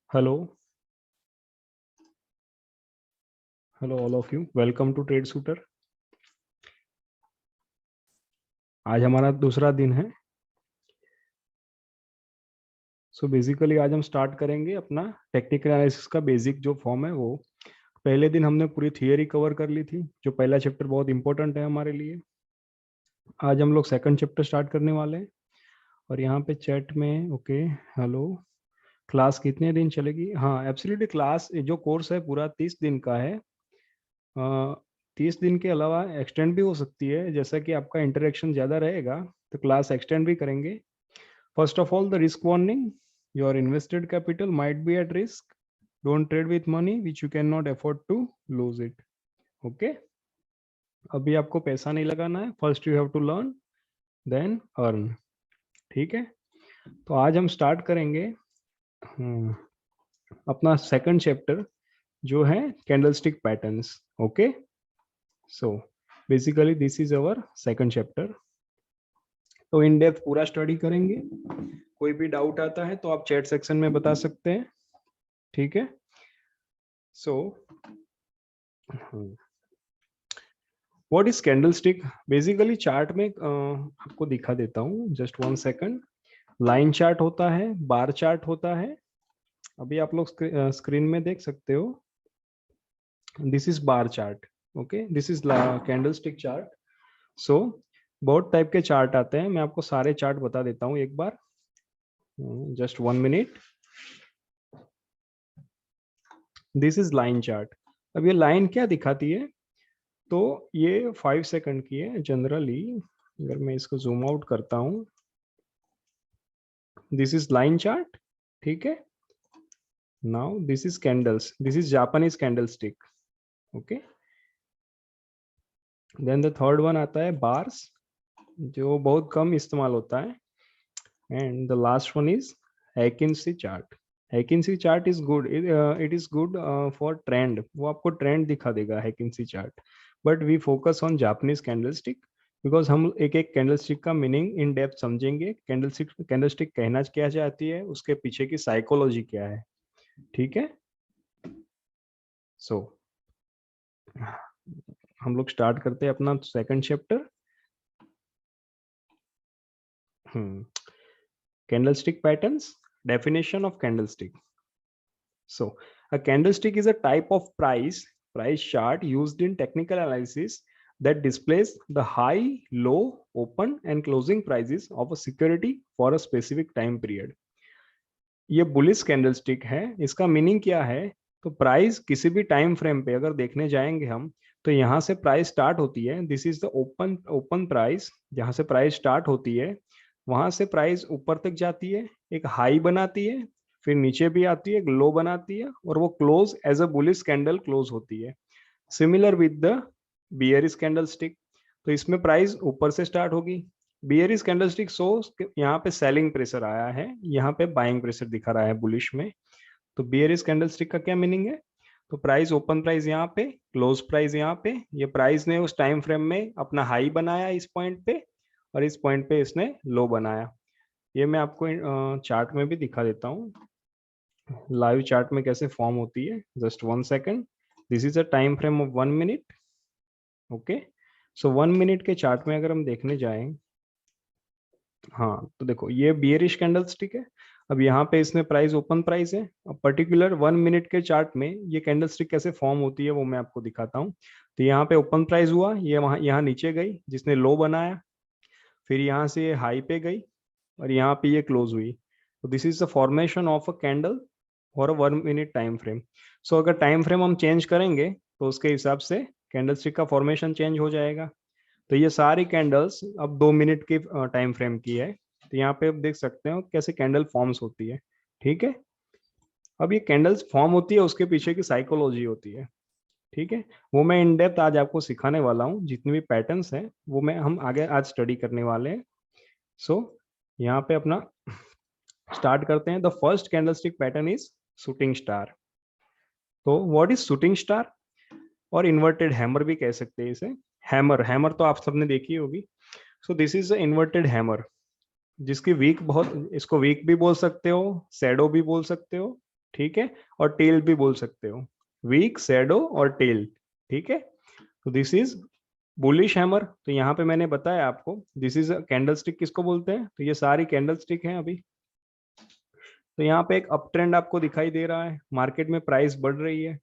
Hello hello all of you, welcome to Trade Shooter. आज हमारा दूसरा दिन है। सो बेसिकली आज हम स्टार्ट करेंगे अपना टेक्निकल एनालिसिस का बेसिक जो फॉर्म है वो। पहले दिन हमने पूरी थियरी कवर कर ली थी, जो पहला चैप्टर बहुत इंपॉर्टेंट है हमारे लिए। आज हम लोग सेकंड चैप्टर स्टार्ट करने वाले हैं। और यहाँ पे चैट में ओके, हेलो, क्लास कितने दिन चलेगी? हाँ एब्सोल्युटली, क्लास जो कोर्स है पूरा 30 दिन का है। 30 दिन के अलावा एक्सटेंड भी हो सकती है, जैसा कि आपका इंटरेक्शन ज़्यादा रहेगा तो क्लास एक्सटेंड भी करेंगे। First of all, the risk warning: your invested capital might be at risk. Don't trade with money which you cannot afford to lose it. Okay? अभी आपको पैसा नहीं लगाना है। First you have to learn, then earn. ठीक है, तो आज हम स्टार्ट करेंगे अपना सेकंड चैप्टर जो है candlestick patterns. Okay, so basically this is our second chapter. तो इन डेप्थ पूरा स्टडी करेंगे। कोई भी डाउट आता है तो आप चैट सेक्शन में बता सकते हैं। ठीक है, so what is candlestick? Basically chart में आपको दिखा देता हूँ, जस्ट 1 सेकंड। लाइन चार्ट होता है, बार चार्ट होता है। अभी आप लोग स्क्रीन में देख सकते हो, this is bar chart. Okay, this is candlestick chart. So बहुत टाइप के चार्ट आते हैं, मैं आपको सारे चार्ट बता देता हूँ एक बार, just 1 minute. This is line chart. अब ये लाइन क्या दिखाती है? तो ये 5 सेकंड की है जनरली। अगर मैं इसको जूम आउट करता हूं, दिस इज लाइन चार्ट। ठीक है, now this is candles, this is Japanese candle stick. Okay, then the third one आता है बार्स, जो बहुत कम इस्तेमाल होता है। And the last one is heikin ashi chart. Heikin ashi chart is good, it is good for trend, वो आपको ट्रेंड दिखा देगा heikin ashi chart. But we focus on Japanese candle stick, because हम एक एक कैंडल स्टिक का मीनिंग इन डेप्थ समझेंगे। Candle stick कहना क्या चाहती है, उसके पीछे की साइकोलॉजी क्या है। ठीक है, सो हम लोग स्टार्ट करते हैं अपना second chapter. Candlestick patterns, definition of candlestick. So a candlestick is a type of price chart used in technical analysis that displays the high, low, open and closing prices of a security for a specific time period. ये bullish candlestick है। इसका meaning क्या है? तो price किसी भी time frame पे अगर देखने जाएंगे हम, तो यहाँ से प्राइस स्टार्ट होती है, this is the open price. जहाँ से प्राइस स्टार्ट होती है वहां से प्राइस ऊपर तक जाती है, एक हाई बनाती है, फिर नीचे भी आती है, एक लो बनाती है, और वो close as a bullish candle close होती है। Similar with the bearish candlestick. तो इसमें प्राइस ऊपर से स्टार्ट होगी। बियरिश कैंडलस्टिक शोस यहाँ पे सेलिंग प्रेशर आया है, यहाँ पे बाइंग प्रेशर दिखा रहा है बुलिश में। तो बियरिश कैंडलस्टिक का क्या मीनिंग है? तो प्राइस ओपन प्राइस यहाँ पे, क्लोज प्राइस यहाँ पे। ये प्राइस ने उस टाइम फ्रेम में अपना हाई बनाया इस पॉइंट पे, और इस पॉइंट पे इसने लो बनाया। ये मैं आपको चार्ट में भी दिखा देता हूँ, लाइव चार्ट में कैसे फॉर्म होती है। Just 1 second, this is a time frame of 1 minute. Okay, so 1 minute के चार्ट में अगर हम देखने जाएं, हाँ तो देखो ये बियरिश कैंडल स्टिक है। अब यहाँ पे इसमें प्राइस ओपन प्राइस है। अब पर्टिकुलर 1 मिनट के चार्ट में ये कैंडल स्टिक कैसे फॉर्म होती है वो मैं आपको दिखाता हूँ। तो यहाँ पे ओपन प्राइस हुआ, ये वहाँ यहाँ नीचे गई जिसने लो बनाया, फिर यहाँ से ये हाई पे गई, और यहाँ पे ये क्लोज हुई। तो this is the formation of a candle for a 1 minute time frame. So अगर टाइम फ्रेम हम चेंज करेंगे तो उसके हिसाब से कैंडल स्टिक का फॉर्मेशन चेंज हो जाएगा। तो ये सारी कैंडल्स अब 2 मिनट की टाइम फ्रेम की है। तो यहाँ पे आप देख सकते हो कैसे कैंडल फॉर्म्स होती है। ठीक है, अब ये कैंडल्स फॉर्म होती है, उसके पीछे की साइकोलॉजी होती है। ठीक है, वो मैं इन डेप्थ आज आपको सिखाने वाला हूँ। जितने भी पैटर्न्स हैं वो मैं हम आगे आज स्टडी करने वाले हैं। सो यहाँ पे अपना स्टार्ट करते हैं। The first candlestick pattern is shooting star. तो व्हाट इज शूटिंग स्टार, और इन्वर्टेड हैमर भी कह सकते हैं इसे। हैमर, हैमर तो आप सबने देखी होगी। सो दिस इज इन्वर्टेड हैमर, जिसकी वीक बहुत, इसको वीक भी बोल सकते हो, सैडो भी बोल सकते हो। ठीक है, और टेल भी बोल सकते हो, वीक, सैडो और टेल। ठीक है, तो दिस इज बुलिश हैमर। तो यहाँ पे मैंने बताया आपको दिस इज कैंडल स्टिक किसको बोलते हैं। तो ये सारी कैंडल स्टिक है अभी। तो यहाँ पे एक अप ट्रेंड आपको दिखाई दे रहा है, मार्केट में प्राइस बढ़ रही है।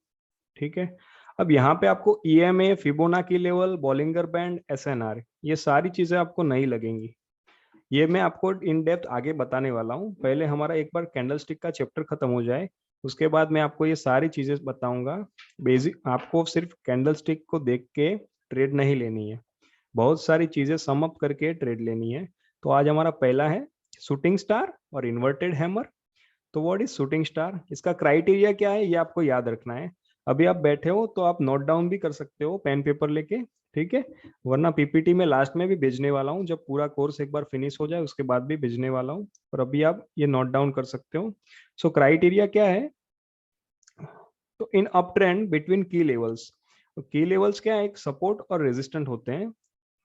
ठीक है, अब यहाँ पे आपको EMA, Fibonacci level, Bollinger band, SNR, ये सारी चीजें आपको नहीं लगेंगी। ये मैं आपको इन डेप्थ आगे बताने वाला हूँ। पहले हमारा एक बार कैंडलस्टिक का चैप्टर खत्म हो जाए, उसके बाद मैं आपको ये सारी चीजें बताऊंगा। बेसिक आपको सिर्फ कैंडलस्टिक को देख के ट्रेड नहीं लेनी है, बहुत सारी चीजें सम अप करके ट्रेड लेनी है। तो आज हमारा पहला है शूटिंग स्टार और इन्वर्टेड हैमर। तो व्हाट इज शूटिंग स्टार, इसका क्राइटेरिया क्या है ये आपको याद रखना है। अभी आप बैठे हो तो आप नोट डाउन भी कर सकते हो पेन पेपर लेके। ठीक है, वरना पीपीटी में लास्ट में भी भेजने वाला हूँ, जब पूरा कोर्स एक बार फिनिश हो जाए उसके बाद भी भेजने वाला हूँ। और अभी आप ये नोट डाउन कर सकते हो। सो क्राइटेरिया क्या है, तो इन up trend between key levels. की लेवल्स क्या है, एक सपोर्ट और रेजिस्टेंट होते हैं।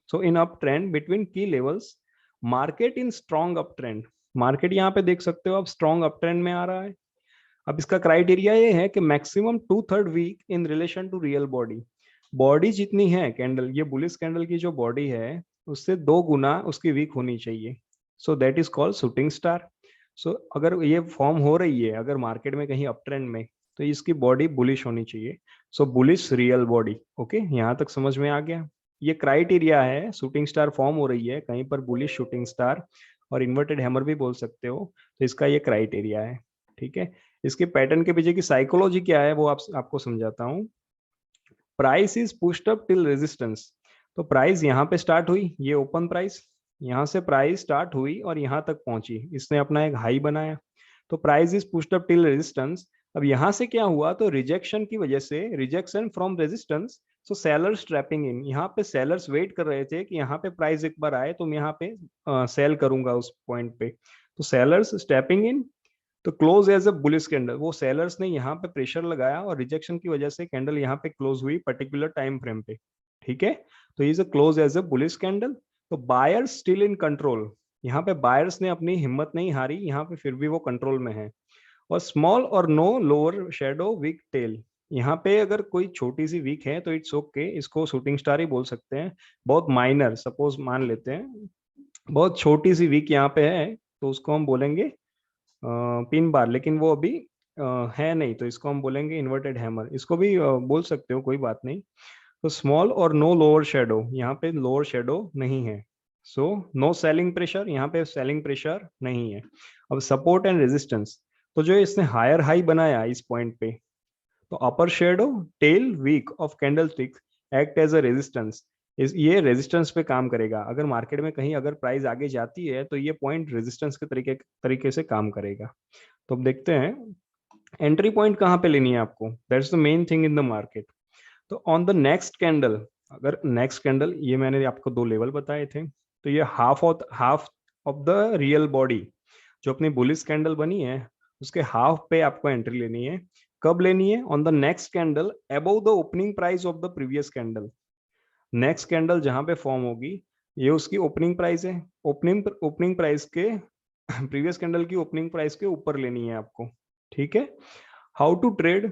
सो इन up trend between key levels, market in strong up trend. Market यहाँ पे देख सकते हो आप स्ट्रॉन्ग अप ट्रेंड में आ रहा है। अब इसका क्राइटेरिया ये है कि maximum 2/3 wick in relation to real body. Body जितनी है कैंडल, ये बुलिस कैंडल की जो बॉडी है उससे 2 गुना उसकी वीक होनी चाहिए। So that is called shooting star. So अगर ये फॉर्म हो रही है अगर मार्केट में कहीं अप ट्रेंड में, तो इसकी बॉडी बुलिश होनी चाहिए। सो बुलिश रियल बॉडी। ओके, यहाँ तक समझ में आ गया। ये क्राइटेरिया है, शूटिंग स्टार फॉर्म हो रही है कहीं पर, बुलिश शूटिंग स्टार और इन्वर्टेड हैमर भी बोल सकते हो। तो इसका ये क्राइटेरिया है। ठीक है, इसके पैटर्न के पीछे की साइकोलॉजी क्या है वो आपको समझाता हूँ। Price is pushed up till resistance. तो प्राइस यहाँ पे स्टार्ट हुई, ये ओपन प्राइस, यहाँ से प्राइस स्टार्ट हुई और यहाँ तक पहुंची, इसने अपना एक हाई बनाया। तो price is pushed up till resistance. अब यहाँ से क्या हुआ, तो रिजेक्शन की वजह से, rejection from resistance, so sellers trapping in. यहाँ पे सेलर्स वेट कर रहे थे कि यहाँ पे प्राइस एक बार आए तो मैं यहाँ पे सेल करूंगा उस पॉइंट पे। तो सेलर्स स्टेपिंग इन, तो close as a bullish candle, वो सेलर्स ने यहाँ पे प्रेशर लगाया और रिजेक्शन की वजह से कैंडल यहाँ पे क्लोज हुई पर्टिकुलर टाइम फ्रेम पे। ठीक है, तो is a close as a bullish candle. तो बायर्स स्टिल इन कंट्रोल, यहाँ पे बायर्स ने अपनी हिम्मत नहीं हारी, यहाँ पे फिर भी वो कंट्रोल में है। और स्मॉल और no lower shadow wick tail, यहाँ पे अगर कोई छोटी सी वीक है तो इट्स ओके, इसको शूटिंग स्टार ही बोल सकते हैं। बहुत माइनर, सपोज मान लेते हैं बहुत छोटी सी वीक यहाँ पे है, तो उसको हम बोलेंगे पिन बार, लेकिन वो अभी है नहीं, तो इसको हम बोलेंगे इन्वर्टेड हैमर। इसको भी बोल सकते हो, कोई बात नहीं। तो स्मॉल और नो लोअर शेडो, यहाँ पे लोअर शेडो नहीं है। सो नो सेलिंग प्रेशर, यहाँ पे सेलिंग प्रेशर नहीं है। अब सपोर्ट एंड रेजिस्टेंस, तो जो इसने हायर हाई बनाया इस पॉइंट पे, तो upper shadow, tail, wick of candle stick act as a resistance. इस ये रेजिस्टेंस पे काम करेगा। अगर मार्केट में कहीं अगर प्राइस आगे जाती है तो ये पॉइंट रेजिस्टेंस के तरीके से काम करेगा। तो अब देखते हैं एंट्री पॉइंट कहाँ पे लेनी है आपको, that's the main thing in the market. तो ऑन द नेक्स्ट कैंडल, अगर नेक्स्ट कैंडल, ये मैंने आपको 2 लेवल बताए थे, तो ये half of the real body जो अपनी बुलिश कैंडल बनी है उसके हाफ पे आपको एंट्री लेनी है। कब लेनी है, on the next candle above the opening price of the previous candle. Next candle जहां पे फॉर्म होगी, ये उसकी ओपनिंग प्राइस है, ओपनिंग प्राइस के प्रीवियस कैंडल की ओपनिंग प्राइस के ऊपर लेनी है आपको। ठीक है, how to trade,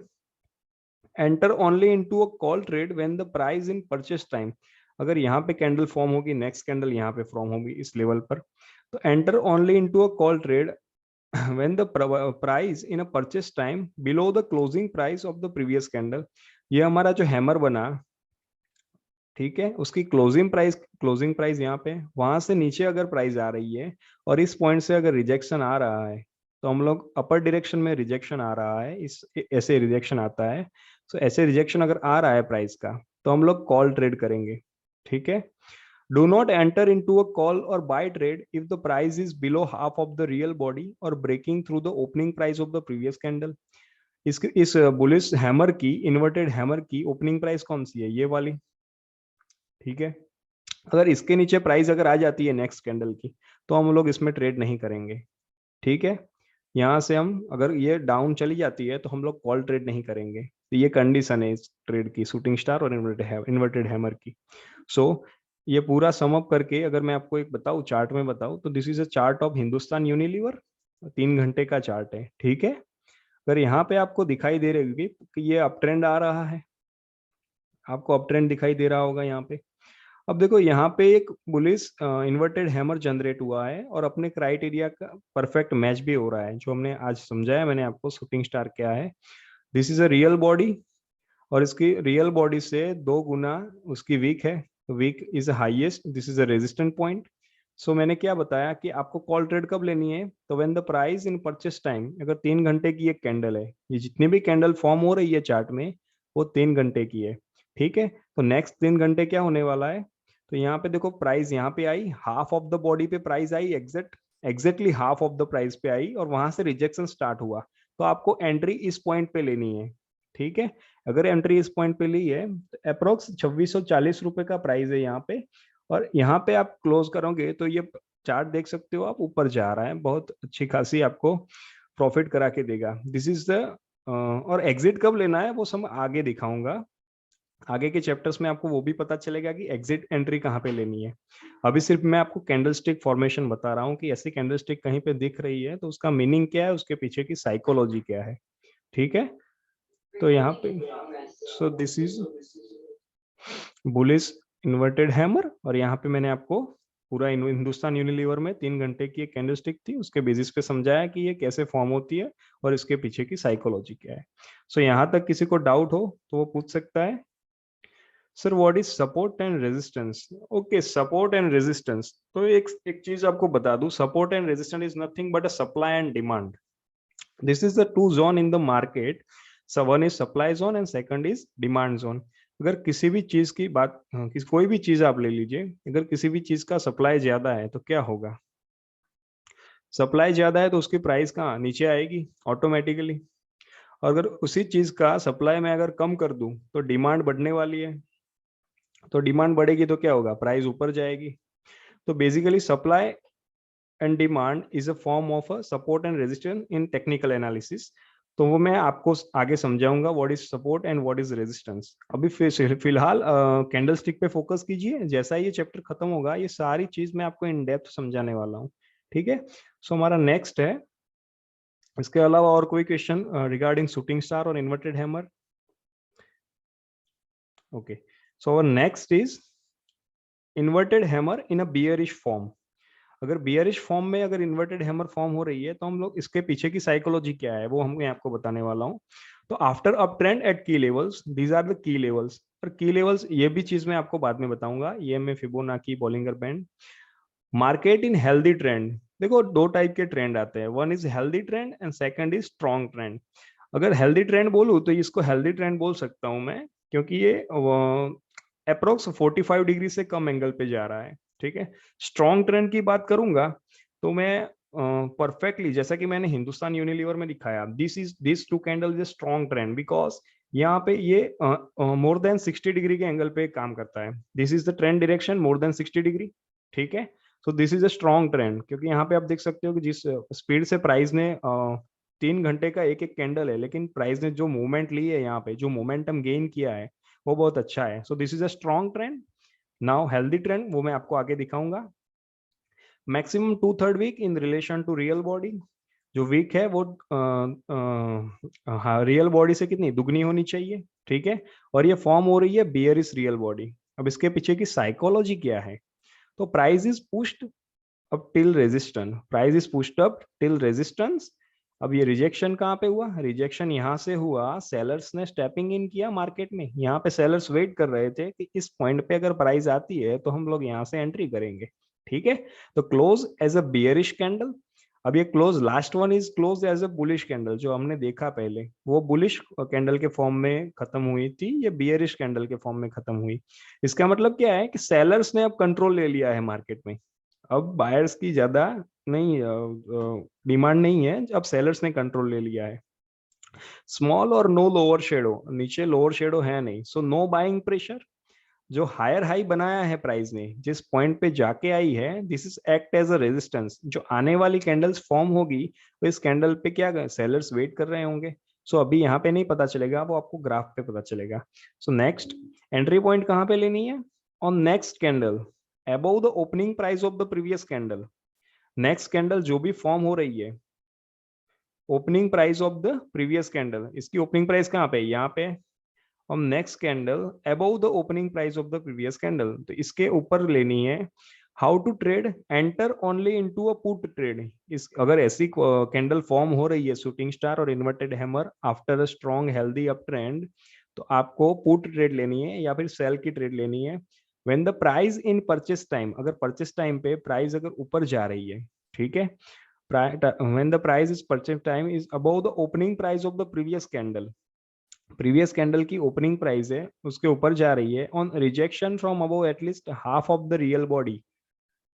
enter only into a call trade when the price in purchase time. अगर यहाँ पे कैंडल फॉर्म होगी, नेक्स्ट कैंडल यहाँ पे फॉर्म होगी इस लेवल पर, तो enter only into a call trade when the price in a purchase time below the closing price of the previous candle। ये हमारा जो हैमर बना, ठीक है, उसकी क्लोजिंग प्राइस यहाँ पे, वहां से नीचे अगर प्राइस आ रही है और इस पॉइंट से अगर रिजेक्शन आ रहा है, तो हम लोग अपर डायरेक्शन में रिजेक्शन आ रहा है, इस ऐसे रिजेक्शन आता है। तो ऐसे रिजेक्शन अगर आ रहा है प्राइस का, तो हम लोग कॉल ट्रेड करेंगे। ठीक है, Do not enter into a call or buy trade if the price is below half of the real body or breaking through the opening price of the previous candle. इस bullish hammer की, inverted hammer की opening price कौन सी है? ये वाली, ठीक है। अगर इसके नीचे प्राइस अगर आ जाती है नेक्स्ट कैंडल की, तो हम लोग इसमें ट्रेड नहीं करेंगे, ठीक है। यहाँ से हम, अगर ये डाउन चली जाती है तो हम लोग कॉल ट्रेड नहीं करेंगे। तो ये कंडीशन है इस ट्रेड की, शूटिंग स्टार और इन्वर्टेड हैमर की। सो ये पूरा सम अप करके अगर मैं आपको एक बताऊं, चार्ट में बताऊं, तो this is a chart of Hindustan Unilever, 3 घंटे का चार्ट है, ठीक है। अगर यहाँ पे आपको दिखाई दे रही होगी कि ये अप ट्रेंड आ रहा है, आपको अप ट्रेंड दिखाई दे रहा होगा यहाँ पे। अब देखो यहाँ पे एक बुलिश इन्वर्टेड हैमर जनरेट हुआ है और अपने क्राइटेरिया का परफेक्ट मैच भी हो रहा है, जो हमने आज समझाया मैंने आपको शूटिंग स्टार क्या है। This is a real body, और इसकी रियल बॉडी से 2 गुना उसकी वीक है, wick is highest, this is a resistant point. So मैंने क्या बताया कि आपको कॉल ट्रेड कब लेनी है? तो when the price in purchase time, अगर 3 घंटे की एक कैंडल है, ये जितनी भी कैंडल फॉर्म हो रही है चार्ट में वो 3 घंटे की है, ठीक है। तो नेक्स्ट 3 घंटे क्या होने वाला है? तो यहाँ पे देखो प्राइस यहाँ पे आई, हाफ ऑफ द बॉडी पे price I, exactly half of the price पे आई, और वहां से रिजेक्शन स्टार्ट हुआ। तो आपको एंट्री इस पॉइंट पे लेनी है, ठीक है। अगर एंट्री इस पॉइंट पे ली है तो अप्रोक्स 2640 रुपए का प्राइस है यहाँ पे, और यहाँ पे आप क्लोज करोगे तो ये चार्ट देख सकते हो आप, ऊपर जा रहा है, बहुत अच्छी खासी आपको प्रॉफिट करा के देगा। दिस इज द, और एग्जिट कब लेना है वो सब आगे दिखाऊंगा, आगे के चैप्टर्स में आपको वो भी पता चलेगा कि एग्जिट एंट्री कहाँ पे लेनी है। अभी सिर्फ मैं आपको कैंडलस्टिक फॉर्मेशन बता रहा हूँ कि ऐसी कैंडलस्टिक कहीं पे दिख रही है तो उसका मीनिंग क्या है, उसके पीछे की साइकोलॉजी क्या है, ठीक है। तो यहाँ पे, सो this is bullish inverted hammer, और यहाँ पे मैंने आपको पूरा हिंदुस्तान यूनिलीवर में 3 घंटे की एक कैंडलस्टिक थी, उसके बेसिस पे समझाया कि ये कैसे फॉर्म होती है और इसके पीछे की साइकोलॉजी क्या है। सो यहाँ तक किसी को डाउट हो तो वो पूछ सकता है, sir what is support and resistance? Okay, support and resistance, तो एक चीज आपको बता दूं, support and resistance is nothing but a supply and demand. This is the two zone in the market, so one is supply zone and second is demand zone. अगर किसी भी चीज की बात, कोई भी चीज आप ले लीजिए, अगर किसी भी चीज का सप्लाई ज्यादा है तो क्या होगा? सप्लाई ज्यादा है तो उसकी प्राइस कहाँ नीचे आएगी ऑटोमेटिकली। और अगर उसी चीज का सप्लाई में अगर कम कर दूं तो डिमांड बढ़ने वाली है, तो डिमांड बढ़ेगी तो क्या होगा? प्राइस ऊपर जाएगी। तो basically supply and demand is a form of a support and resistance in technical analysis. तो वो मैं आपको आगे समझाऊंगा what is support and what is resistance. अभी फिलहाल कैंडल स्टिक पे फोकस कीजिए, जैसा ये चैप्टर खत्म होगा ये सारी चीज मैं आपको इन डेप्थ समझाने वाला हूँ, ठीक है। सो हमारा नेक्स्ट है, इसके अलावा और कोई क्वेश्चन रिगार्डिंग शूटिंग स्टार और inverted hammer? Okay, so next is inverted hammer in a bearish form. अगर बियरिश फॉर्म में अगर इन्वर्टेड हैमर फॉर्म हो रही है तो हम लोग इसके पीछे की साइकोलॉजी क्या है वो हम आपको बताने वाला हूँ। तो after up trend at key levels, these are the key levels. और की लेवल्स ये भी चीज मैं आपको बाद में बताऊंगा, ये मैं Fibonacci, Bollinger band. Market in healthy trend, देखो 2 टाइप के ट्रेंड आते हैं, one is healthy trend and second is strong trend. अगर हेल्दी ट्रेंड बोलूँ तो इसको हेल्दी ट्रेंड बोल सकता हूँ मैं, क्योंकि ये अप्रोक्स 45 डिग्री से कम एंगल पे जा रहा है, ठीक है। स्ट्रॉन्ग ट्रेंड की बात करूंगा तो मैं परफेक्टली जैसा कि मैंने हिंदुस्तान यूनिलीवर में दिखाया, this two candle is strong trend because यहाँ पे ये मोर देन 60 डिग्री के एंगल पे काम करता है। This is the trend direction more than 60 degree, ठीक है। So this is a strong trend, क्योंकि यहाँ पे आप देख सकते हो कि जिस स्पीड से प्राइस ने 3 घंटे का एक एक कैंडल है, लेकिन प्राइस ने जो मूवमेंट ली है, यहाँ पे जो मोमेंटम गेन किया है वो बहुत अच्छा है। So this is a strong trend. Now healthy trend वो मैं आपको आगे दिखाऊंगा। Maximum 2/3 wick in relation to real body, जो वीक है वो हाँ रियल बॉडी से कितनी दुगनी होनी चाहिए, ठीक है। और ये फॉर्म हो रही है बियरिश रियल बॉडी। अब इसके पीछे की साइकोलॉजी क्या है? तो price is pushed up till resistance, price is pushed up till resistance. अब ये रिजेक्शन कहाँ पे हुआ? रिजेक्शन यहाँ से हुआ, सेलर्स ने स्टेपिंग इन किया मार्केट में। यहाँ पे सेलर्स वेट कर रहे थे कि इस पॉइंट पे अगर प्राइस आती है तो हम लोग यहाँ से एंट्री करेंगे, ठीक है। तो close as a bearish candle. अब ये close, last one is close as a bullish candle, जो हमने देखा पहले वो बुलिश कैंडल के फॉर्म में खत्म हुई थी, ये बियरिश कैंडल के फॉर्म में खत्म हुई। इसका मतलब क्या है कि सेलर्स ने अब कंट्रोल ले लिया है मार्केट में, अब बायर्स की ज्यादा नहीं डिमांड नहीं है, अब सेलर्स ने कंट्रोल ले लिया है। स्मॉल और नो लोअर शेडो, नीचे लोअर शेडो है नहीं, सो नो बाइंग प्रेशर। जो हायर हाई बनाया है प्राइस ने, जिस पॉइंट पे जाके आई है, this is act as a resistance. जो आने वाली कैंडल्स फॉर्म होगी तो इस कैंडल पे क्या सेलर्स वेट कर रहे होंगे। सो अभी यहाँ पे नहीं पता चलेगा, वो आपको ग्राफ पे पता चलेगा। सो नेक्स्ट एंट्री पॉइंट कहाँ पे लेनी है, on next candle above the opening price of the previous candle. Next candle जो भी फॉर्म हो रही है, opening price of the previous candle, इसकी ओपनिंग प्राइस कहाँ पे, यहाँ पे। और next candle above the opening price of the previous candle, तो इसके ऊपर लेनी है। How to trade, enter only into a put trade. इस अगर ऐसी कैंडल फॉर्म हो रही है शूटिंग स्टार और inverted hammer after a strong healthy up trend, तो आपको पुट ट्रेड लेनी है या फिर सेल की ट्रेड लेनी है। When the price in purchase time, अगर परचेस टाइम पे प्राइस अगर ऊपर जा रही है, ठीक है, when the price is purchase time is above the opening price of the previous candle, previous candle की ओपनिंग प्राइस है उसके ऊपर जा रही है, on rejection from above at least half of the real body.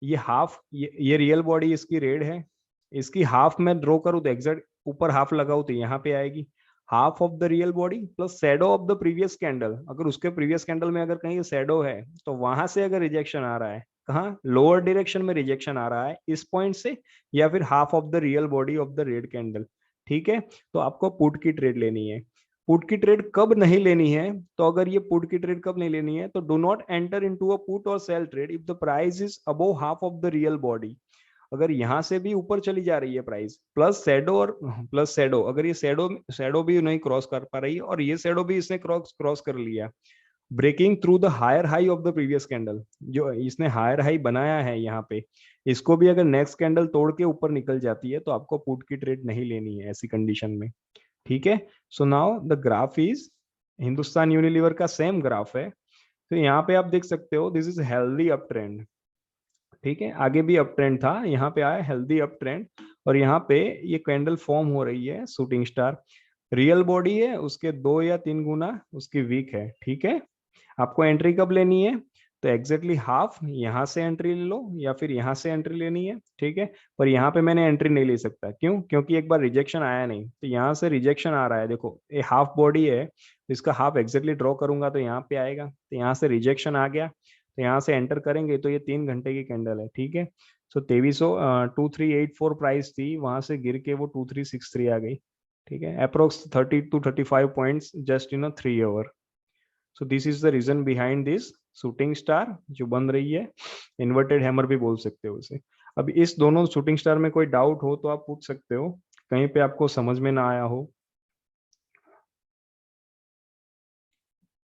ये हाफ, ये रियल बॉडी इसकी रेड है, इसकी हाफ में ड्रॉ करूँ तो एग्जैक्ट ऊपर हाफ लगाऊ तो यहाँ पे आएगी half of the real body plus shadow of the previous candle. अगर उसके प्रीवियस कैंडल में अगर कहीं शैडो है तो वहां से अगर रिजेक्शन आ रहा है, कहाँ लोअर डायरेक्शन में रिजेक्शन आ रहा है इस पॉइंट से, या फिर half of the real body of the red candle, ठीक है, तो आपको पुट की ट्रेड लेनी है। पुट की ट्रेड कब नहीं लेनी है, तो अगर ये पुट की ट्रेड कब नहीं लेनी है, तो do not enter into a put और sell trade if the price is above half of the real body. अगर यहां से भी ऊपर चली जा रही है प्राइस प्लस सैडो, और प्लस सैडो, अगर ये सैडो सैडो भी नहीं क्रॉस कर पा रही है और ये सैडो भी इसने क्रॉस क्रॉस कर लिया, breaking through the higher high of the previous candle, जो इसने हायर हाई बनाया है यहाँ पे, इसको भी अगर नेक्स्ट कैंडल तोड़ के ऊपर निकल जाती है तो आपको पुट की ट्रेड नहीं लेनी है ऐसी कंडीशन में, ठीक है। So now the graph is, Hindustan Unilever का सेम ग्राफ है, तो यहाँ पे आप देख सकते हो this is healthy up trend, ठीक है, आगे भी अप ट्रेंड था, यहाँ पे आया हेल्दी अप ट्रेंड, और यहाँ पे ये कैंडल फॉर्म हो रही है शूटिंग स्टार, रियल बॉडी है उसके 2 या 3 गुना उसकी वीक है, ठीक है। आपको एंट्री कब लेनी है, तो एग्जैक्टली हाफ यहाँ से एंट्री ले लो या फिर यहाँ से एंट्री लेनी है, ठीक है। पर यहाँ पे मैंने एंट्री नहीं ले सकता, क्यों, क्योंकि एक बार रिजेक्शन आया नहीं, तो यहाँ से रिजेक्शन आ रहा है, देखो ये हाफ बॉडी है, तो इसका हाफ एग्जैक्टली ड्रॉ करूंगा तो यहाँ पे आएगा, तो यहाँ से रिजेक्शन आ गया, तो यहाँ से एंटर करेंगे तो ये 3 घंटे की कैंडल है, ठीक है। सो 2384 प्राइस थी, वहां से गिर के वो 2363 आ गई, ठीक है, approx 30 to 35 points just in 3 hour. So this is the reason behind this shooting star जो बन रही है, इन्वर्टेड हैमर भी बोल सकते हो उसे। अब इस दोनों शूटिंग स्टार में कोई डाउट हो तो आप पूछ सकते हो, कहीं पे आपको समझ में ना आया हो,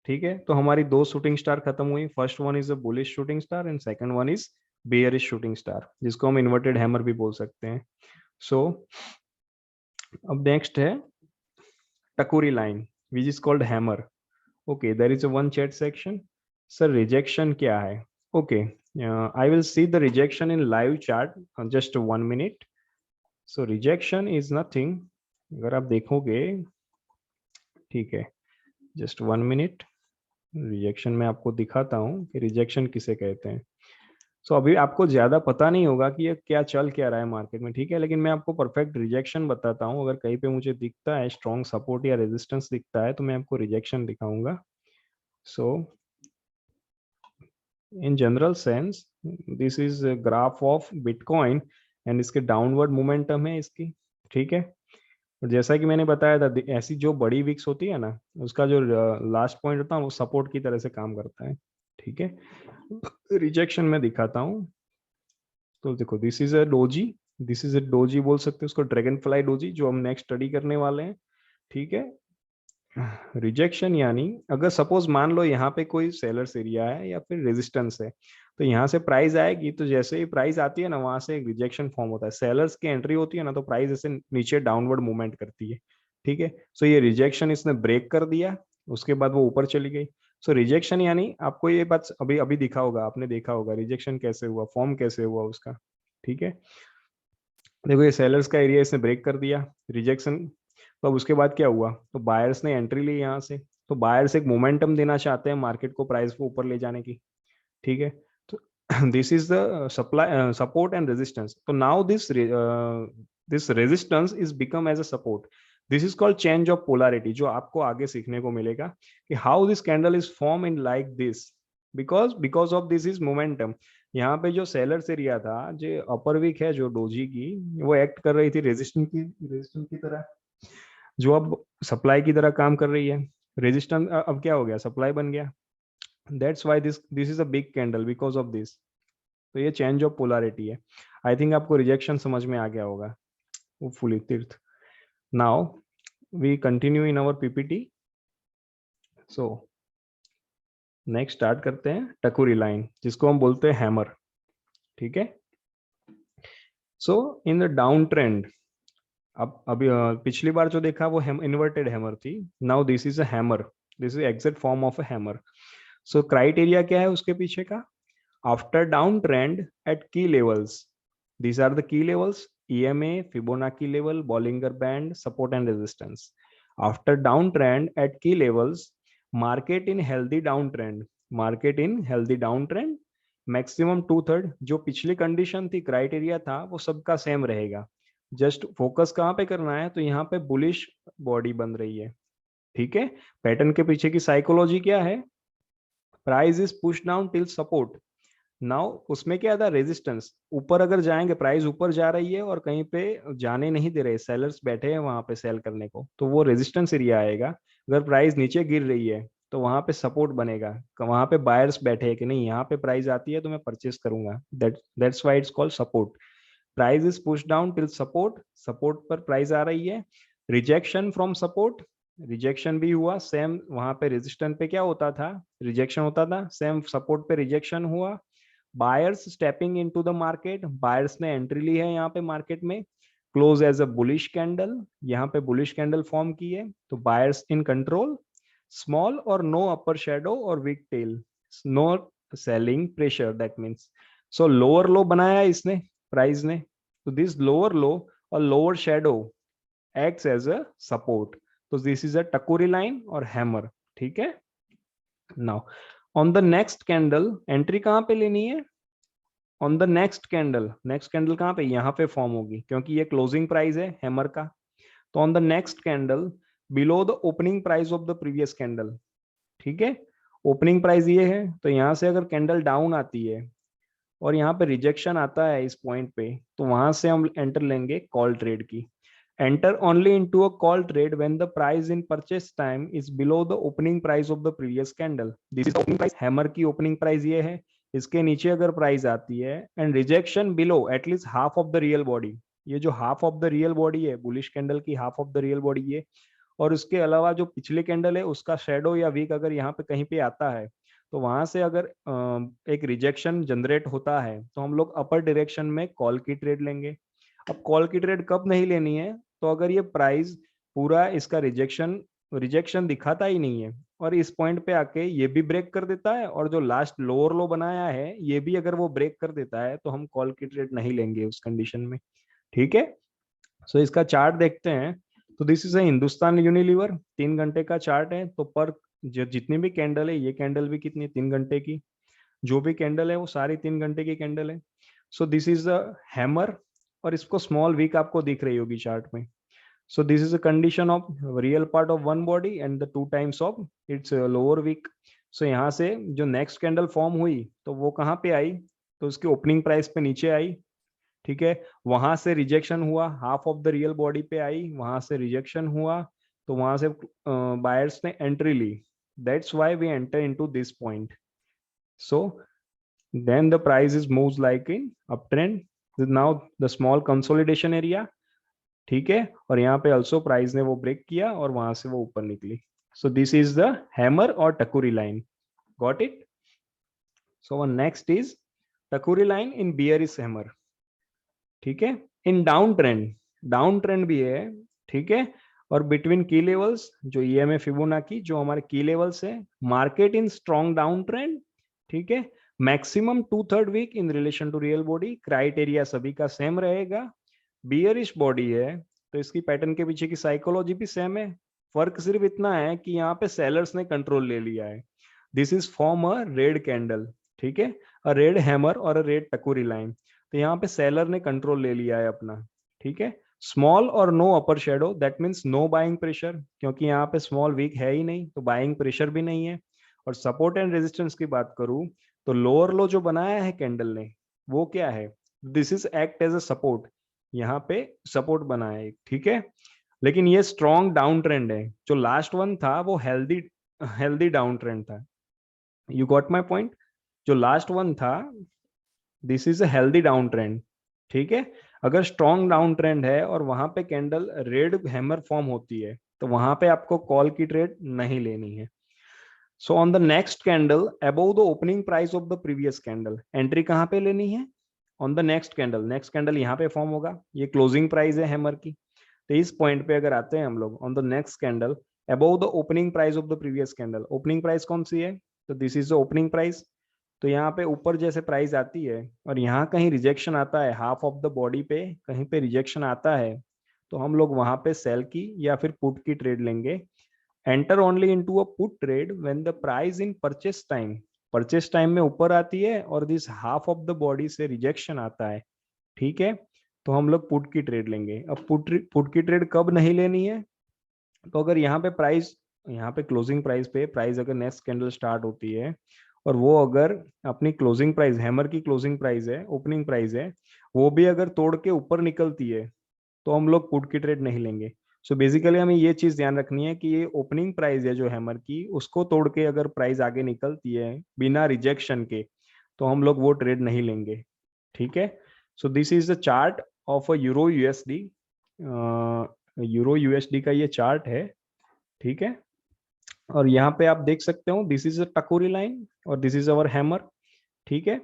ठीक है। तो हमारी 2 शूटिंग स्टार खत्म हुई, first one is a bullish shooting star and second one is bearish shooting star, जिसको हम इन्वर्टेड हैमर भी बोल सकते हैं। सो अब नेक्स्ट है takuri line which is called hammer. Okay, there is a one chat section, sir rejection क्या है। ओके, I will see the rejection in live chart, just 1 minute. So rejection is nothing, अगर आप देखोगे, ठीक है, जस्ट 1 मिनट, रिजेक्शन में आपको दिखाता हूँ कि रिजेक्शन किसे कहते हैं। सो अभी आपको ज्यादा पता नहीं होगा कि ये क्या चल क्या रहा है मार्केट में, ठीक है, लेकिन मैं आपको परफेक्ट रिजेक्शन बताता हूँ, अगर कहीं पे मुझे दिखता है स्ट्रॉन्ग सपोर्ट या रेजिस्टेंस दिखता है तो मैं आपको रिजेक्शन दिखाऊंगा। So in general sense this is graph of bitcoin and इसके डाउनवर्ड मोमेंटम है इसकी, ठीक है। और जैसा कि मैंने बताया था, ऐसी जो बड़ी विक्स होती है ना, उसका जो लास्ट पॉइंट होता है वो सपोर्ट की तरह से काम करता है, ठीक है। रिजेक्शन में दिखाता हूँ, तो देखो this is a doji, this is a doji बोल सकते हैं उसको, ड्रैगन फ्लाई डोजी, जो हम नेक्स्ट स्टडी करने वाले हैं, ठीक है। रिजेक्शन यानी अगर सपोज मान लो यहाँ पे कोई सेलर्स एरिया है या फिर रेजिस्टेंस है, तो यहाँ से प्राइस आएगी, तो जैसे ही प्राइस आती है ना वहां से एक रिजेक्शन फॉर्म होता है, सेलर्स की एंट्री होती है ना तो प्राइस ऐसे नीचे डाउनवर्ड मूवमेंट करती है, ठीक है। सो ये रिजेक्शन इसने ब्रेक कर दिया, उसके बाद वो ऊपर चली गई। सो रिजेक्शन यानी आपको ये बात अभी अभी दिखा होगा, आपने देखा होगा रिजेक्शन कैसे हुआ, फॉर्म कैसे हुआ उसका, ठीक है। देखो ये सेलर्स का एरिया इसने ब्रेक कर दिया, रिजेक्शन। तो अब उसके बाद क्या हुआ, तो बायर्स ने एंट्री ली यहाँ से। तो बायर्स एक मोमेंटम देना चाहते हैं मार्केट को, प्राइस को ऊपर ले जाने की। ठीक है। तो this is the supply support and resistance. तो now this resistance is become as a support. This is called change of polarity, जो आपको आगे सीखने को मिलेगा कि how this candle is form in like this, because because of this is momentum. यहाँ पे जो सेलर्स एरिया था, जो अपर वीक है जो डोजी की, वो एक्ट कर रही थी रेजिस्टेंस की तरह, जो अब सप्लाई की तरह काम कर रही है। रेजिस्टेंस अब क्या हो गया, सप्लाई बन गया। That's why this is a big candle because of this. तो ये चेंज ऑफ पोलैरिटी है। आई थिंक आपको रिजेक्शन समझ में आ गया होगा, होपफुली तीर्थ। Now we continue in our PPT. So next start करते हैं टकुरी लाइन, जिसको हम बोलते हैं हैमर। ठीक है। सो इन द डाउन ट्रेंड, अब अभी पिछली बार जो देखा वो इन्वर्टेड हैमर थी। Now this is a hammer, this is exact form of a hammer. So criteria क्या है उसके पीछे का, after downtrend at key levels. These are the key levels: EMA, Fibonacci level, Bollinger Band, support and resistance. After downtrend at key levels, market in healthy downtrend. Market in healthy downtrend. Maximum two third जो पिछली condition थी, criteria था, वो सबका same रहेगा। Just focus कहाँ पे करना है, तो यहाँ पे बुलिश बॉडी बन रही है। ठीक है। पैटर्न के पीछे की साइकोलॉजी क्या है, price is push down till support. Now उसमें क्या था, रेजिस्टेंस। ऊपर अगर जाएंगे, प्राइस ऊपर जा रही है और कहीं पे जाने नहीं दे रहे, सेलर्स बैठे हैं वहां पे सेल करने को, तो वो रेजिस्टेंस एरिया आएगा। अगर प्राइस नीचे गिर रही है तो वहां पे सपोर्ट बनेगा, वहां पे बायर्स बैठे हैं कि नहीं, यहाँ पे प्राइस आती है तो मैं परचेस करूंगा। That's why it's called support. Price is push down till support, support पर प्राइस आ रही है। रिजेक्शन फ्रॉम सपोर्ट, रिजेक्शन भी हुआ सेम, वहां पे रेजिस्टेंस पे क्या होता था, रिजेक्शन होता था, सेम सपोर्ट पे रिजेक्शन हुआ। Buyers stepping into the market, buyers ने एंट्री ली है यहाँ पे मार्केट में। Close as a bullish candle, यहाँ पे बुलिश कैंडल फॉर्म की है, तो बायर्स इन कंट्रोल। स्मॉल और नो अपर शेडो और wick tail, no selling pressure, that means. So lower low बनाया इसने, प्राइस ने। तो दिस लोअर लो और lower shadow acts as a support. तो दिस इज अ टकोरी लाइन और hammer. ठीक है। Now on the next candle entry कहां पे लेनी है, on the next candle. Next candle कहां पे, यहाँ पे फॉर्म होगी, क्योंकि ये क्लोजिंग प्राइस है हैमर का। तो on the next candle below the opening price of the previous candle. ठीक है। ओपनिंग प्राइस ये है, तो यहाँ से अगर कैंडल डाउन आती है और यहाँ पे रिजेक्शन आता है इस पॉइंट पे, तो वहां से हम एंटर लेंगे कॉल ट्रेड की। Enter only into a call trade when the price in purchase time is below the opening price of the previous candle. This is opening price, hammer की ओपनिंग प्राइस ये है। इसके नीचे अगर price आती है and rejection below at least half of the real body, ये जो half of the real body है, बुलिश कैंडल की half of the real body ये, और उसके अलावा जो पिछले कैंडल है उसका शेडो या वीक अगर यहाँ पे कहीं पे आता है, तो वहां से अगर एक रिजेक्शन जनरेट होता है, तो हम लोग अपर डायरेक्शन में कॉल की ट्रेड लेंगे। अब कॉल की ट्रेड कब नहीं लेनी है, तो अगर ये प्राइस पूरा इसका रिजेक्शन रिजेक्शन दिखाता ही नहीं है और इस पॉइंट पे आके ये भी ब्रेक कर देता है, और जो लास्ट लोअर लो बनाया है ये भी अगर वो ब्रेक कर देता है, तो हम कॉल की ट्रेड नहीं लेंगे उस कंडीशन में। ठीक है। सो इसका चार्ट देखते हैं। तो दिस इज हिंदुस्तान यूनिलीवर, 3 घंटे का चार्ट है। तो पर जितनी भी कैंडल है, ये कैंडल भी कितनी, 3 घंटे की, जो भी कैंडल है वो सारी 3 घंटे की कैंडल है। So this is a hammer, और इसको स्मॉल वीक आपको दिख रही होगी चार्ट में। So this is a condition of real part of one body and the two times of its lower wick. So यहाँ से जो नेक्स्ट कैंडल फॉर्म हुई, तो वो कहाँ पे आई, तो उसकी ओपनिंग प्राइस पे नीचे आई। ठीक है। वहां से रिजेक्शन हुआ, half of the real body पे आई, वहां से रिजेक्शन हुआ, तो वहां से बायर्स ने एंट्री ली। That's why we enter into this point. So then the price is moves like in uptrend, now the small consolidation area। ठीक है। और यहाँ पे also प्राइस ने वो ब्रेक किया और वहां से वो ऊपर निकली। So this is the hammer और takuri line. Got it. So next is takuri line in bearish hammer. ठीक है। इन डाउन ट्रेंड भी है। ठीक है। और बिटवीन की लेवल्स, जो ईएमए फिबोनाची जो हमारे की लेवल्स है, market in strong down trend. ठीक है। Maximum two third wick in relation to real body, criteria सभी का सेम रहेगा। बियरिश बॉडी है, तो इसकी पैटर्न के पीछे की साइकोलॉजी भी सेम है। फर्क सिर्फ इतना है कि यहाँ पे सेलर्स ने कंट्रोल ले लिया है। This is form a red candle, ठीक है, अ रेड हैमर और अ रेड टकोरी लाइन। तो यहाँ पे सेलर ने कंट्रोल ले लिया है अपना, ठीक है। स्मॉल और no upper shadow, that means no buying pressure, क्योंकि यहाँ पे स्मॉल वीक है ही नहीं, तो बाइंग प्रेशर भी नहीं है। और सपोर्ट एंड रेजिस्टेंस की बात करूं, तो लोअर लो जो बनाया है कैंडल ने, वो क्या है, this is act as a support, यहाँ पे सपोर्ट बना है, ठीक है। लेकिन ये स्ट्रॉन्ग डाउन ट्रेंड है। जो लास्ट वन था वो हेल्दी हेल्दी डाउन ट्रेंड था। You got my point. जो लास्ट वन था, this is a healthy down trend, ठीक है। अगर स्ट्रॉन्ग डाउन ट्रेंड है और वहां पे कैंडल रेड हैमर फॉर्म होती है, तो वहां पे आपको कॉल की ट्रेड नहीं लेनी है। So on the next candle above the opening price of the previous candle, entry कहाँ पे लेनी है, on the next candle. Next candle यहाँ पे फॉर्म होगा, ये क्लोजिंग प्राइस है हैमर की। तो इस पॉइंट पे अगर आते हैं हम लोग, on the next candle above the opening price of the previous candle, opening price कौन सी है, तो this is the opening price. तो यहाँ पे ऊपर जैसे प्राइस आती है और यहाँ कहीं रिजेक्शन आता है, हाफ ऑफ द बॉडी पे कहीं पे रिजेक्शन आता है, तो हम लोग वहां पे सेल की या फिर पुट की ट्रेड लेंगे। Enter only into a put trade when the price in purchase time, purchase time में ऊपर आती है और this half of the body से रिजेक्शन आता है, ठीक है। तो हम लोग पुट की ट्रेड लेंगे। अब पुट की ट्रेड कब नहीं लेनी है, तो अगर यहाँ पे प्राइस, यहाँ पे क्लोजिंग प्राइस पे प्राइस अगर नेक्स्ट कैंडल स्टार्ट होती है और वो अगर अपनी क्लोजिंग प्राइस, हैमर की क्लोजिंग प्राइस है, ओपनिंग प्राइस है, वो भी अगर तोड़ के ऊपर निकलती है, तो हम लोग पुट की ट्रेड नहीं लेंगे। सो बेसिकली हमें ये चीज ध्यान रखनी है कि ये ओपनिंग प्राइस है जो हैमर की, उसको तोड़ के अगर प्राइस आगे निकलती है बिना रिजेक्शन के, तो हम लोग वो ट्रेड नहीं लेंगे, ठीक है। So this is the chart of a euro USD. Euro USD का ये चार्ट है, ठीक है। और यहाँ पे आप देख सकते हो, दिस इज अ टकोरी लाइन और दिस इज अवर हैमर, ठीक है।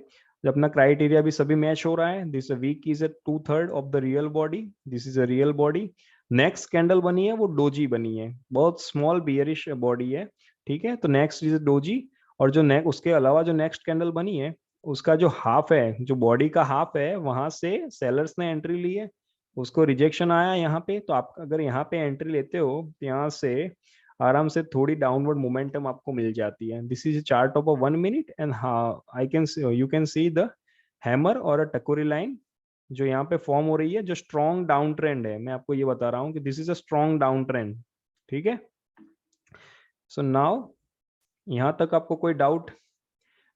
जब अपना क्राइटेरिया भी सभी मैच हो रहा है, this wick is a 2/3 of the real body, this is a real body. Next candle बनी है वो डोजी बनी है, बहुत स्मॉल बियरिश बॉडी है, ठीक है। तो नेक्स्ट इज डोजी। और जो नेक्स्ट, उसके अलावा जो नेक्स्ट कैंडल बनी है, उसका जो हाफ है, जो बॉडी का हाफ है, वहां से सेलर्स ने एंट्री ली है, उसको रिजेक्शन आया यहाँ पे। तो आप अगर यहाँ पे एंट्री लेते हो, तो यहाँ से आराम से थोड़ी डाउनवर्ड मोमेंटम आपको मिल जाती है। This is chart of a 1 minute and I can you can see the hammer और अ टकोरी लाइन जो यहाँ पे फॉर्म हो रही है, जो स्ट्रॉन्ग डाउन ट्रेंड है। मैं आपको ये बता रहा हूँ कि this is a strong down trend, ठीक है। सो नाउ यहाँ तक आपको कोई डाउट,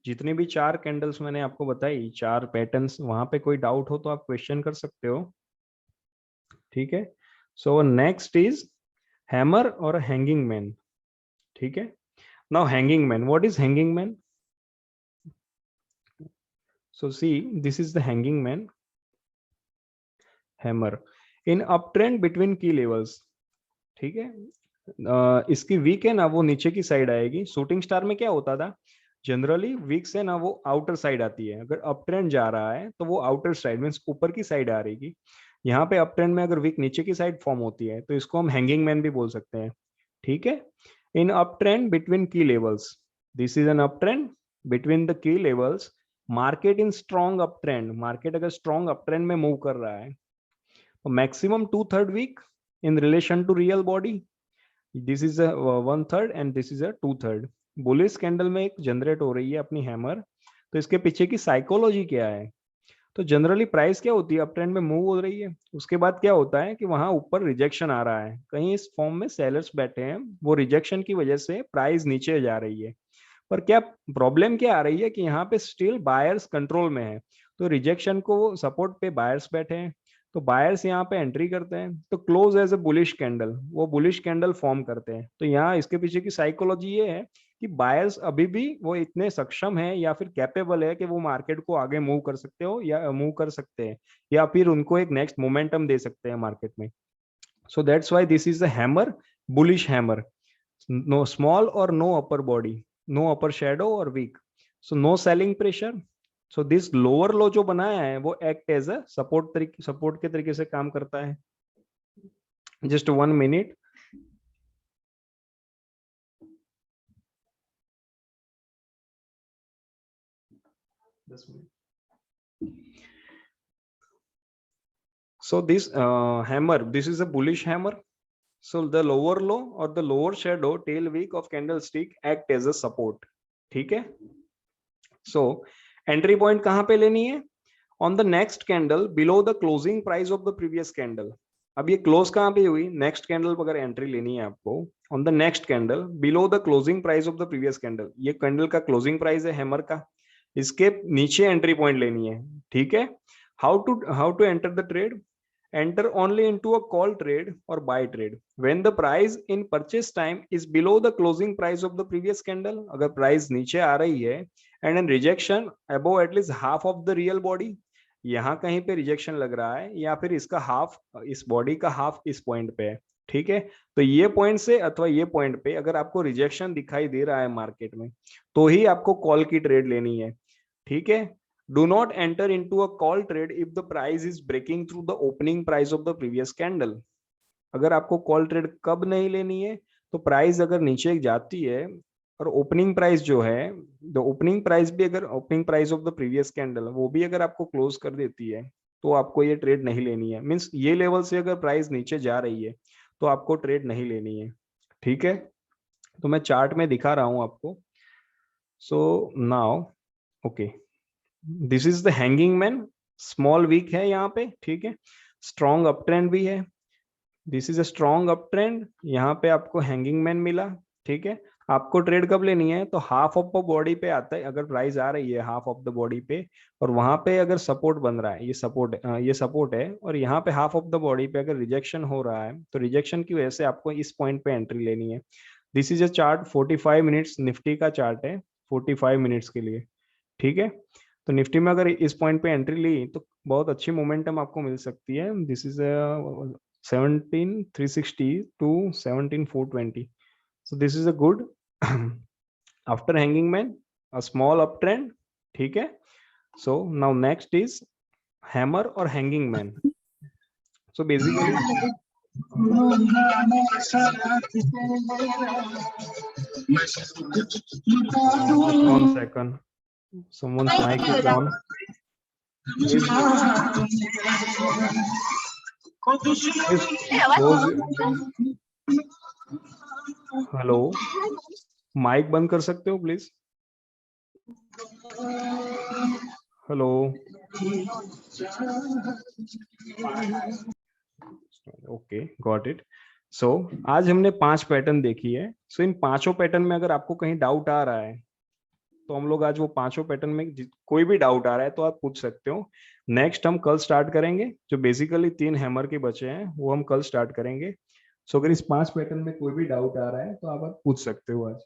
जितनी भी चार कैंडल्स मैंने आपको बताई, चार पैटर्न्स, वहां पे कोई डाउट हो तो आप क्वेश्चन कर सकते हो, ठीक है। सो नेक्स्ट इज हैमर और हैंगिंग मैन, ठीक है। Now hanging man, what is hanging man? So see, this is the hanging man hammer in uptrend between key levels, ठीक है। इसकी वीक है ना, वो नीचे की साइड आएगी। शूटिंग स्टार में क्या होता था, जनरली वीक से ना वो आउटर साइड आती है। अगर अप ट्रेंड जा रहा है तो वो आउटर साइड मीन्स ऊपर की साइड आ रहेगी। यहाँ पे अप ट्रेंड में अगर वीक नीचे की साइड फॉर्म होती है, तो इसको हम हैंगिंग मैन भी बोल सकते हैं, ठीक है। In up trend between key levels, this is an up trend between the key levels. Market in strong up trend, market अगर स्ट्रॉन्ग अप ट्रेंड में मूव कर रहा है, तो maximum 2/3 wick in relation to real body, this is a 1/3 and this is a 2/3। Bullish candle में एक generate हो रही है अपनी हैमर। तो इसके पीछे की साइकोलॉजी क्या है, तो जनरली प्राइस क्या होती है, अप ट्रेंड में मूव हो रही है, उसके बाद क्या होता है कि वहां ऊपर रिजेक्शन आ रहा है, कहीं इस फॉर्म में सेलर्स बैठे हैं, वो रिजेक्शन की वजह से प्राइस नीचे जा रही है। पर क्या प्रॉब्लम क्या आ रही है कि यहाँ पे स्टिल बायर्स कंट्रोल में है, तो रिजेक्शन को सपोर्ट पे बायर्स बैठे हैं, तो बायर्स यहाँ पे एंट्री करते हैं, तो close as a bullish candle, वो बुलिश कैंडल फॉर्म करते हैं। तो यहाँ इसके पीछे की साइकोलॉजी ये है कि बायर्स अभी भी वो इतने सक्षम है या फिर कैपेबल है कि वो मार्केट को आगे मूव कर सकते हो या मूव कर सकते हैं, या फिर उनको एक नेक्स्ट मोमेंटम दे सकते हैं मार्केट में। So that's why this is the hammer, bullish hammer. No small और no upper body, no upper shadow और wick, so no selling pressure. So this lower low जो बनाया है वो act as a support, support के तरीके से काम करता है। Just 1 minute. So this hammer, this is a bullish hammer. So the lower low or the lower shadow tail wick of candlestick act as a support. ठीक है. So entry point कहाँ पे लेनी है? On the next candle below the closing price of the previous candle. अब ये close कहाँ पे हुई? नेक्स्ट कैंडल पर अगर एंट्री लेनी है आपको, on the next candle below the closing price of the previous candle. ये कैंडल का क्लोजिंग प्राइस है हैमर का, इसके नीचे एंट्री पॉइंट लेनी है. ठीक है. How to enter the trade? enter only into a call trade or buy trade when the price in purchase time is below the closing price of the previous candle. अगर price नीचे आ रही है and in rejection above at least half of the real body, यहाँ कहीं पे rejection लग रहा है या फिर इसका हाफ, इस बॉडी का हाफ इस पॉइंट पे है. ठीक है. तो ये पॉइंट से अथवा ये पॉइंट पे अगर आपको रिजेक्शन दिखाई दे रहा है मार्केट में, तो ही आपको कॉल की ट्रेड लेनी है. ठीक है. Do not enter into a call trade if the price is breaking through the opening price of the previous candle. अगर आपको कॉल ट्रेड कब नहीं लेनी है? तो प्राइस अगर नीचे जाती है और ओपनिंग प्राइस जो है, द ओपनिंग प्राइस भी अगर opening price of the previous candle वो भी अगर आपको क्लोज कर देती है, तो आपको ये ट्रेड नहीं लेनी है. मींस ये लेवल से अगर प्राइस नीचे जा रही है तो आपको ट्रेड नहीं लेनी है. ठीक है. तो मैं चार्ट में दिखा रहा हूं आपको. So now okay, this is the hanging man. Small wick है यहाँ पे. ठीक है. स्ट्रॉन्ग अप ट्रेंड भी है. This is a strong up trend. यहाँ पे आपको हैंगिंग मैन मिला. ठीक है. आपको ट्रेड कब लेनी है? तो हाफ ऑफ द बॉडी पे आता है, अगर प्राइस आ रही है हाफ ऑफ द बॉडी पे और वहां पे अगर सपोर्ट बन रहा है, ये सपोर्ट है और यहाँ पे हाफ ऑफ द बॉडी पे अगर रिजेक्शन हो रहा है, तो रिजेक्शन की वजह से आपको इस पॉइंट पे एंट्री लेनी है. This is a chart 45 minutes Nifty का चार्ट है, 45 मिनट्स के लिए. ठीक है. तो निफ्टी में अगर इस पॉइंट पे एंट्री ली तो बहुत अच्छी मोमेंटम आपको मिल सकती है. This is 17,360 to 17,420. So this is a good after hanging man, a small up trend. ठीक है. So now next is hammer और hanging man. So basically one second, someone's mic is on. Please hello, mic बंद कर सकते हो please? Hello. Okay, got it. So आज हमने 5 pattern देखी है. सो इन पांचों पैटर्न में अगर आपको कहीं डाउट आ रहा है, तो हम लोग आज वो पांचों पैटर्न में कोई भी डाउट आ रहा है तो आप पूछ सकते हो. नेक्स्ट हम कल स्टार्ट करेंगे. जो बेसिकली 3 हैमर के बचे हैं वो हम कल स्टार्ट करेंगे. सो अगर इस 5 पैटर्न में कोई भी डाउट आ रहा है तो आप पूछ सकते हो आज.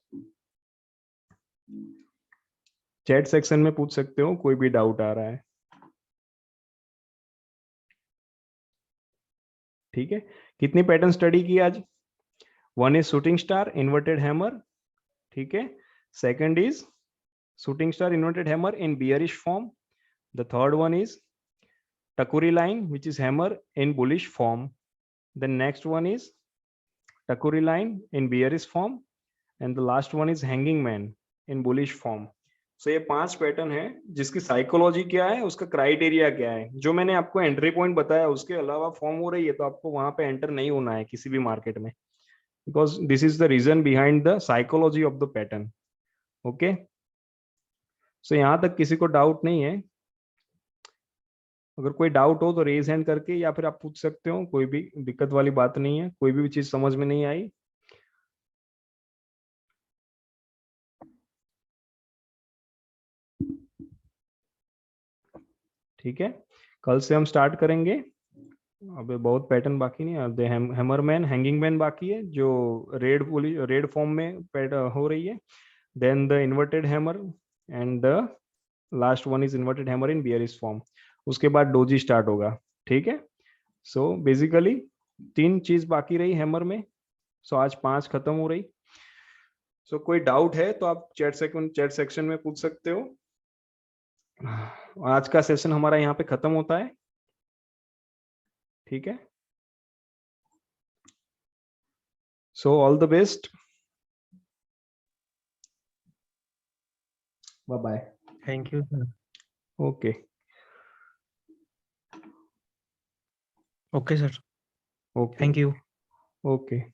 चैट सेक्शन में पूछ सकते हो कोई भी डाउट आ रहा है. ठीक है. कितनी पैटर्न स्टडी की आज? 1 is shooting star inverted hammer. ठीक है. Second is shooting star inverted hammer in bearish form. The third one is Takuri line, which is hammer in bullish form. The next one is Takuri line in bearish form, and the last one is hanging man in bullish form. So ये 5 pattern है जिसकी psychology क्या है, उसका criteria क्या है. जो मैंने आपको एंट्री पॉइंट बताया उसके अलावा फॉर्म हो रही है तो आपको वहां पे एंटर नहीं होना है किसी भी मार्केट में, because this is the reason behind the psychology of the pattern. Okay. So यहाँ तक किसी को डाउट नहीं है? अगर कोई डाउट हो तो रेज हैंड करके या फिर आप पूछ सकते हो. कोई भी दिक्कत वाली बात नहीं है. कोई भी चीज समझ में नहीं आई? ठीक है. कल से हम स्टार्ट करेंगे. अबे बहुत पैटर्न बाकी नहीं है. हैमर मैन, हैंगिंग मैन बाकी है जो रेड फॉर्म में हो रही है. Then the inverted hammer and the last one is inverted hammer in bearish form. उसके बाद डोजी स्टार्ट होगा. ठीक है. सो बेसिकली 3 चीज बाकी रही हैमर में. सो आज 5 खत्म हो रही. सो कोई डाउट है तो आप चैट सेक्शन में पूछ सकते हो. आज का सेशन हमारा यहाँ पे खत्म होता है. ठीक है. So all the best. Bye bye. Thank you sir. Okay. Okay, sir. Okay. Thank you. Okay.